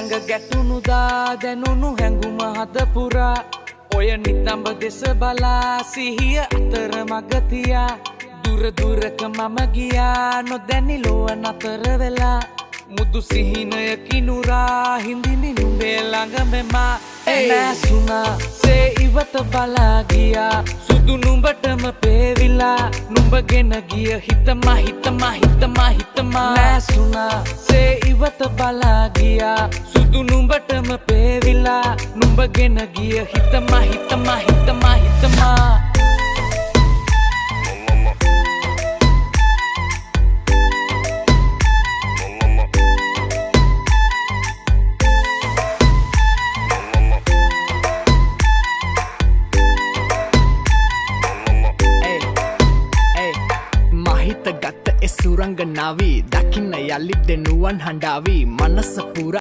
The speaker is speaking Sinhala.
ළඟ ගැටුණු දා දැනුණු හැඟුම හද පුරා ඔය නිතඹ දෙස බලා සිහිය අතර මග තියා දුර දුරක මම ගියා නොදැනි ලොව නතර වෙලා මුදු සිහිනය කිනුරා හිඳිනි නුඹේ ළඟ මෙමා නැසුණා සේ ඉවත බලා ගියා සුදු නුඹටම පේවිලා නුඹගෙන ගිය හිතමා හිතමා හිතමා හිතමා නැසුණා සේ ඉවත බලා ගියා සුදු නුඹටම පේවිලා නුඹගෙන ගිය හිතමා හිතමා හිතමා හිතමා ගත එසුරංගනාවී දකින්න යළි දෙනුවන් හඬාවී මනස පුර